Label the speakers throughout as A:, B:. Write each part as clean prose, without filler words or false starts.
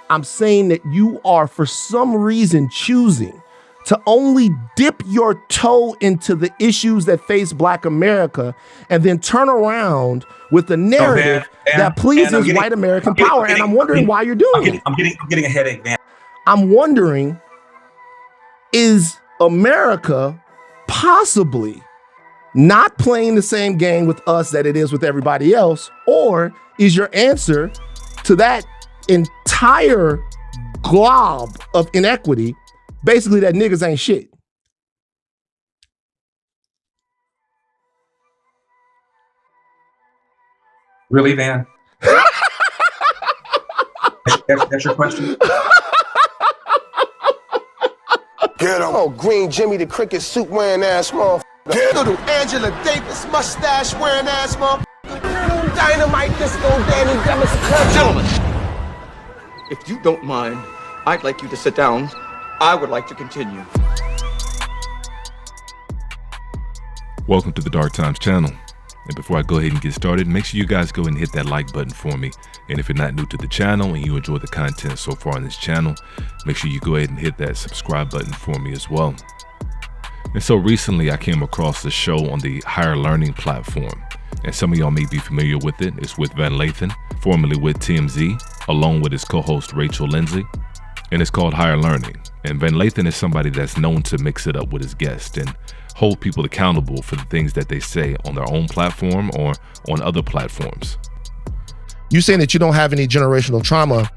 A: I'm saying that you are, for some reason, choosing to only dip your toe into the issues that face Black America and then turn around with a narrative that pleases white American power. And I'm wondering why you're doing it.
B: I'm getting a headache, man.
A: I'm wondering, is America possibly not playing the same game with us that it is with everybody else? Or is your answer to that entire glob of inequity basically that niggas ain't shit?
B: Really, Van? That's your question?
C: Get him. Oh, green Jimmy the cricket suit wearing ass motherfucker. Little Angela Davis mustache wearing ass motherfucker. Dynamite disco Danny Demis.
D: Gentlemen, if you don't mind, I'd like you to sit down. I would like to continue.
E: Welcome to the Dark Times channel. And before I go ahead and get started, make sure you guys go ahead and hit that like button for me. And if you're not new to the channel and you enjoy the content so far on this channel, make sure you go ahead and hit that subscribe button for me as well. And so recently I came across the show on the Higher Learning platform. And some of y'all may be familiar with it. It's with Van Lathan, formerly with TMZ, along with his co-host Rachel Lindsay. And it's called Higher Learning. And Van Lathan is somebody that's known to mix it up with his guests and hold people accountable for the things that they say on their own platform or on other platforms.
A: You saying that you don't have any generational trauma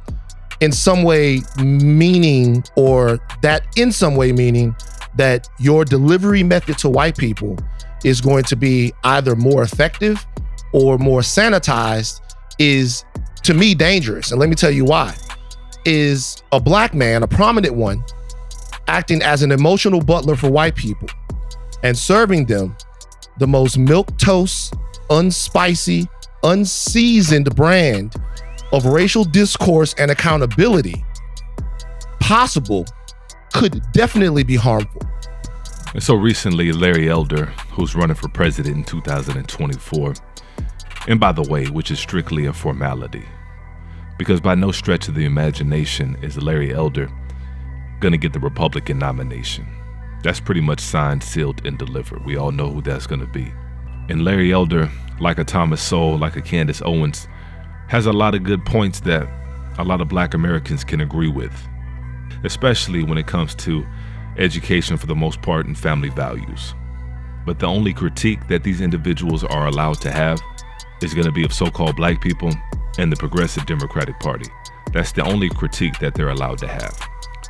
A: in some way meaning, or that in some way meaning that your delivery method to white people is going to be either more effective or more sanitized, is to me dangerous. And let me tell you why. Is a Black man, a prominent one, acting as an emotional butler for white people and serving them the most milquetoast, unspicy, unseasoned brand of racial discourse and accountability possible, could definitely be harmful.
E: And so recently, Larry Elder, who's running for president in 2024, and by the way, which is strictly a formality, because by no stretch of the imagination is Larry Elder gonna get the Republican nomination. That's pretty much signed, sealed, and delivered. We all know who that's gonna be. And Larry Elder, like a Thomas Sowell, like a Candace Owens, has a lot of good points that a lot of Black Americans can agree with, especially when it comes to education for the most part and family values. But the only critique that these individuals are allowed to have is gonna be of so-called Black people and the Progressive Democratic Party. That's the only critique that they're allowed to have.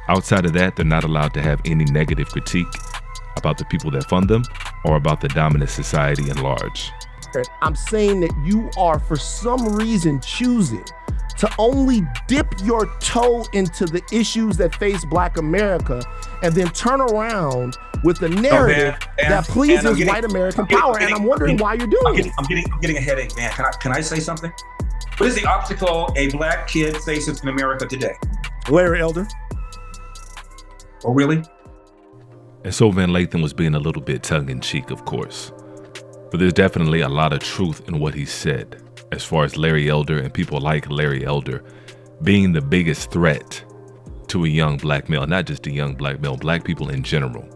E: Outside of that, they're not allowed to have any negative critique about the people that fund them or about the dominant society at large.
A: I'm saying that you are, for some reason, choosing to only dip your toe into the issues that face Black America and then turn around with a narrative that pleases white American power. And I'm wondering why you're doing it.
B: I'm getting a headache, man. Can I say something? What is the obstacle a Black kid faces in America today?
A: Larry Elder.
B: Oh, really?
E: And so Van Lathan was being a little bit tongue-in-cheek, of course. But there's definitely a lot of truth in what he said, as far as Larry Elder and people like Larry Elder being the biggest threat to a young Black male, not just a young Black male, Black people in general.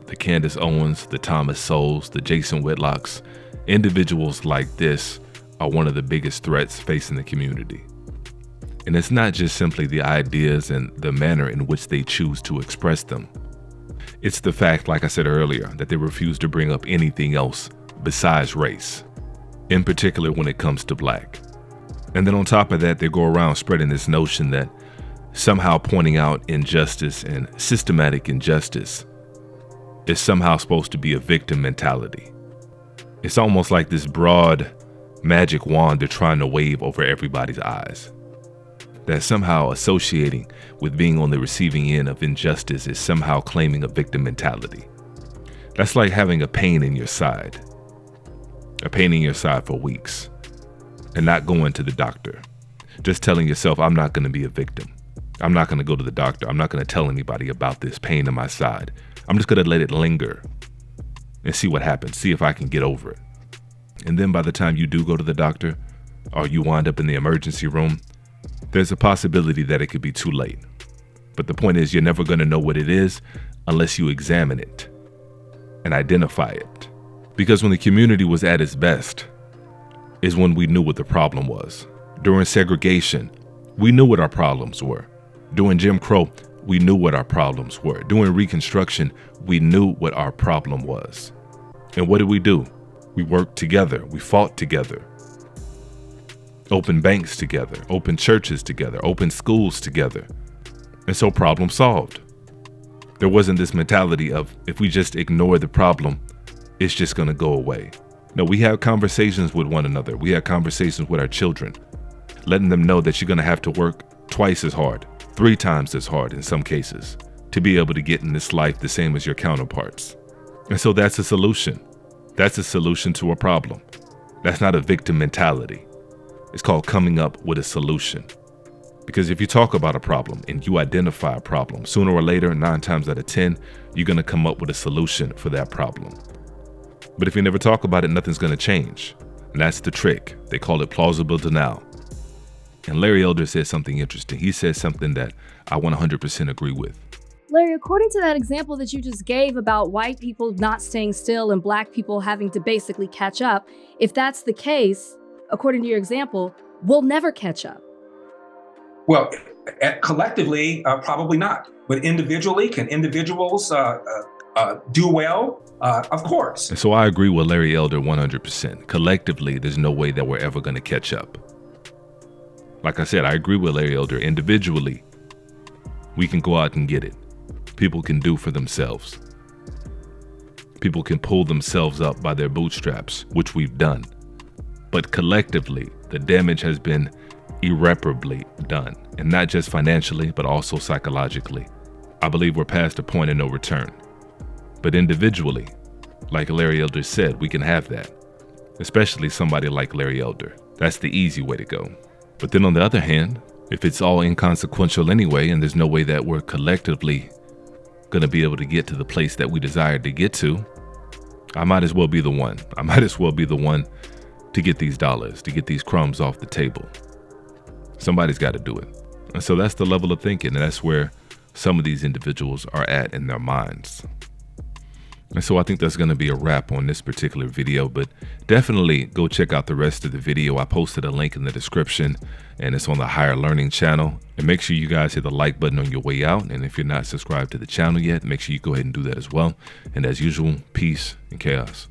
E: The Candace Owens, the Thomas Sowells, the Jason Whitlocks, individuals like this are one of the biggest threats facing the community. And it's not just simply the ideas and the manner in which they choose to express them. It's the fact, like I said earlier, that they refuse to bring up anything else besides race, in particular when it comes to Black. And then on top of that, they go around spreading this notion that somehow pointing out injustice and systematic injustice is somehow supposed to be a victim mentality. It's almost like this broad magic wand they're trying to wave over everybody's eyes. That somehow associating with being on the receiving end of injustice is somehow claiming a victim mentality. That's like having a pain in your side for weeks and not going to the doctor. Just telling yourself, I'm not going to be a victim. I'm not going to go to the doctor. I'm not going to tell anybody about this pain in my side. I'm just going to let it linger and see what happens, see if I can get over it. And then by the time you do go to the doctor or you wind up in the emergency room, there's a possibility that it could be too late. But the point is, you're never going to know what it is unless you examine it and identify it. Because when the community was at its best is when we knew what the problem was. During segregation, we knew what our problems were. During Jim Crow, we knew what our problems were. During Reconstruction, we knew what our problem was. And what did we do? We worked together. We fought together. Opened banks together. Opened churches together. Opened schools together. And so problem solved. There wasn't this mentality of if we just ignore the problem, it's just going to go away. No, we had conversations with one another. We had conversations with our children, letting them know that you're going to have to work twice as hard, 3 times as hard in some cases, to be able to get in this life the same as your counterparts. And so that's a solution. That's a solution to a problem. That's not a victim mentality. It's called coming up with a solution. Because if you talk about a problem and you identify a problem, sooner or later, 9 times out of 10, you're going to come up with a solution for that problem. But if you never talk about it, nothing's going to change. And that's the trick. They call it plausible denial. And Larry Elder said something interesting. He said something that I 100% agree with.
F: Larry, according to that example that you just gave about white people not staying still and black people having to basically catch up, if that's the case, according to your example, we'll never catch up.
B: Well, collectively, probably not. But individually, can individuals do well? Of course.
E: And so I agree with Larry Elder 100%. Collectively, there's no way that we're ever going to catch up. Like I said, I agree with Larry Elder. Individually, we can go out and get it. People can do for themselves. People can pull themselves up by their bootstraps, which we've done. But collectively, the damage has been irreparably done, and not just financially, but also psychologically. I believe we're past a point of no return. But individually, like Larry Elder said, we can have that, especially somebody like Larry Elder. That's the easy way to go. But then on the other hand, if it's all inconsequential anyway, and there's no way that we're collectively going to be able to get to the place that we desire to get to, I might as well be the one. I might as well be the one to get these dollars, to get these crumbs off the table. Somebody's got to do it. And so that's the level of thinking, and that's where some of these individuals are at in their minds. And so I think that's going to be a wrap on this particular video, but definitely go check out the rest of the video. I posted a link in the description, and it's on the Higher Learning channel. And make sure you guys hit the like button on your way out. And if you're not subscribed to the channel yet, make sure you go ahead and do that as well. And as usual, peace and chaos.